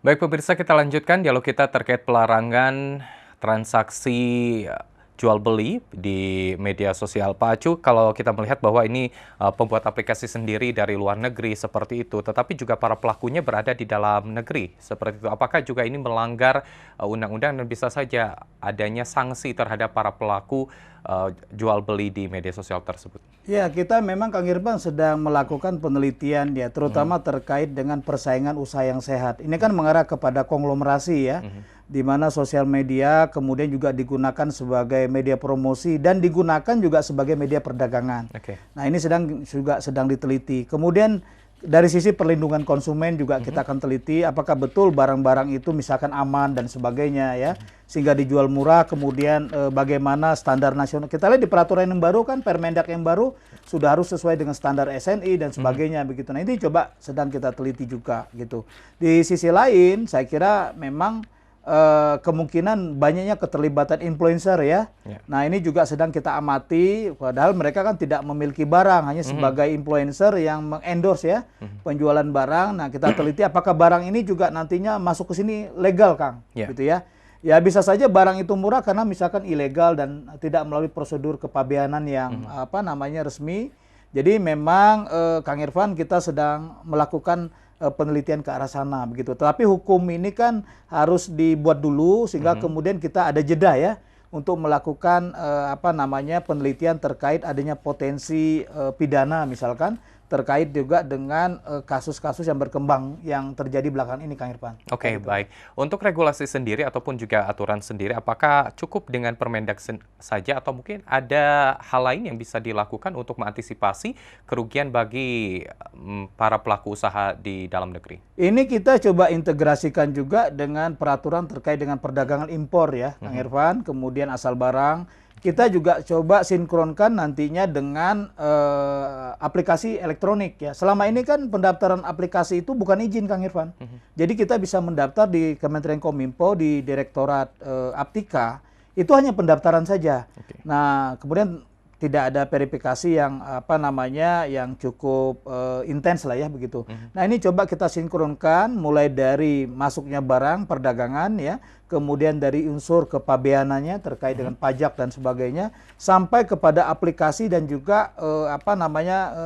Baik pemirsa, kita lanjutkan dialog kita terkait pelarangan transaksi jual beli di media sosial. Pak Acu, kalau kita melihat bahwa ini pembuat aplikasi sendiri dari luar negeri seperti itu, tetapi juga para pelakunya berada di dalam negeri seperti itu. Apakah juga ini melanggar undang-undang dan bisa saja adanya sanksi terhadap para pelaku jual beli di media sosial tersebut? Ya, kita memang Kang Irfan sedang melakukan penelitian ya, terutama terkait dengan persaingan usaha yang sehat. Ini kan mengarah kepada konglomerasi ya, di mana sosial media kemudian juga digunakan sebagai media promosi dan digunakan juga sebagai media perdagangan. Oke. Nah, ini sedang diteliti. Kemudian dari sisi perlindungan konsumen juga kita akan teliti apakah betul barang-barang itu misalkan aman dan sebagainya ya, sehingga dijual murah. Kemudian bagaimana standar nasional. Kita lihat di peraturan yang baru kan, Permendak yang baru sudah harus sesuai dengan standar SNI dan sebagainya begitu. Nah, ini coba sedang kita teliti juga gitu. Di sisi lain saya kira memang kemungkinan banyaknya keterlibatan influencer ya. Nah, ini juga sedang kita amati, padahal mereka kan tidak memiliki barang, hanya sebagai influencer yang mengendorse ya penjualan barang. Nah, kita teliti apakah barang ini juga nantinya masuk ke sini legal, Kang, gitu ya. Ya bisa saja barang itu murah karena misalkan ilegal dan tidak melalui prosedur kepabeanan yang resmi. Jadi memang Kang Irfan, kita sedang melakukan penelitian ke arah sana begitu. Tetapi hukum ini kan harus dibuat dulu sehingga kemudian kita ada jeda ya untuk melakukan penelitian terkait adanya potensi pidana misalkan terkait juga dengan kasus-kasus yang berkembang yang terjadi belakangan ini, Kang Irfan. Oke, baik. Untuk regulasi sendiri ataupun juga aturan sendiri, apakah cukup dengan Permendak saja atau mungkin ada hal lain yang bisa dilakukan untuk mengantisipasi kerugian bagi para pelaku usaha di dalam negeri? Ini kita coba integrasikan juga dengan peraturan terkait dengan perdagangan impor ya, Kang Irfan, kemudian asal barang. Kita juga coba sinkronkan nantinya dengan aplikasi elektronik ya. Selama ini kan pendaftaran aplikasi itu bukan izin, Kang Irfan. Jadi kita bisa mendaftar di Kementerian Kominfo di Direktorat Aptika, itu hanya pendaftaran saja. Nah, kemudian tidak ada verifikasi yang yang cukup intens lah ya begitu. Nah, ini coba kita sinkronkan mulai dari masuknya barang perdagangan ya, kemudian dari unsur kepabeanannya terkait dengan pajak dan sebagainya, sampai kepada aplikasi dan juga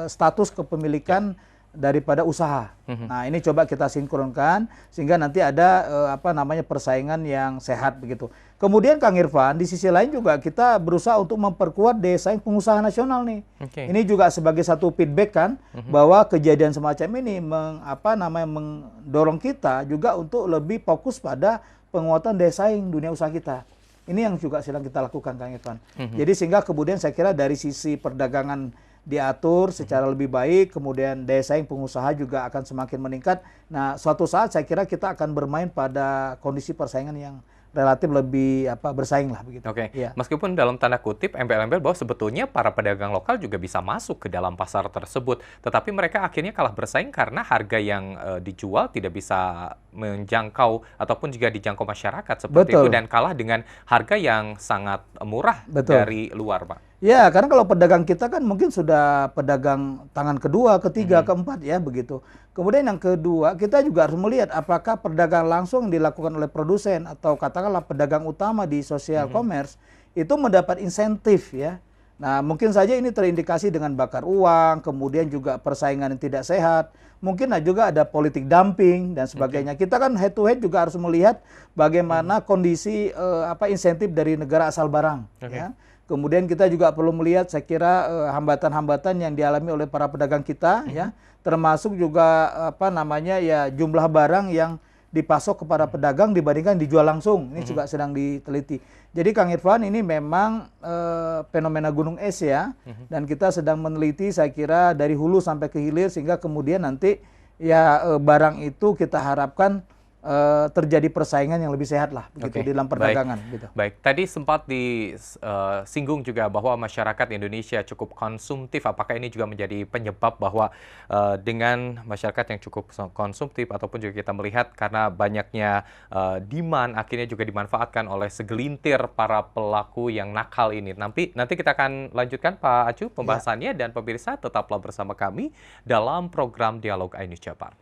status kepemilikan daripada usaha. Nah, ini coba kita sinkronkan sehingga nanti ada persaingan yang sehat begitu. Kemudian Kang Irfan, di sisi lain juga kita berusaha untuk memperkuat daya saing pengusaha nasional nih. Ini juga sebagai satu feedback kan bahwa kejadian semacam ini mendorong kita juga untuk lebih fokus pada penguatan daya saing dunia usaha kita. Ini yang juga sedang kita lakukan, Kang Irfan. Jadi sehingga kemudian saya kira dari sisi perdagangan diatur secara lebih baik, kemudian daya saing pengusaha juga akan semakin meningkat. Nah, suatu saat saya kira kita akan bermain pada kondisi persaingan yang relatif lebih bersaing lah begitu. Oke. Ya. Meskipun dalam tanda kutip embel-embel bahwa sebetulnya para pedagang lokal juga bisa masuk ke dalam pasar tersebut, tetapi mereka akhirnya kalah bersaing karena harga yang dijual tidak bisa menjangkau ataupun juga dijangkau masyarakat seperti itu dan kalah dengan harga yang sangat murah dari luar, Pak. Ya, karena kalau pedagang kita kan mungkin sudah pedagang tangan kedua, ketiga, keempat ya begitu. Kemudian yang kedua, kita juga harus melihat apakah perdagangan langsung yang dilakukan oleh produsen atau katakanlah pedagang utama di social commerce itu mendapat insentif ya. Nah, mungkin saja ini terindikasi dengan bakar uang, kemudian juga persaingan yang tidak sehat. Mungkin juga ada politik dumping dan sebagainya. Kita kan head to head juga harus melihat bagaimana kondisi insentif dari negara asal barang ya. Kemudian kita juga perlu melihat saya kira hambatan-hambatan yang dialami oleh para pedagang kita ya, termasuk juga jumlah barang yang dipasok kepada pedagang dibandingkan dijual langsung. Ini juga sedang diteliti. Jadi Kang Irfan, ini memang fenomena gunung es ya, dan kita sedang meneliti saya kira dari hulu sampai ke hilir sehingga kemudian nanti ya barang itu kita harapkan terjadi persaingan yang lebih sehat lah begitu di dalam perdagangan. Gitu. Baik, tadi sempat disinggung juga bahwa masyarakat Indonesia cukup konsumtif. Apakah ini juga menjadi penyebab bahwa dengan masyarakat yang cukup konsumtif ataupun juga kita melihat karena banyaknya demand akhirnya juga dimanfaatkan oleh segelintir para pelaku yang nakal ini. Nanti kita akan lanjutkan Pak Acu pembahasannya dan pemirsa tetaplah bersama kami dalam program Dialog iNews Jabar.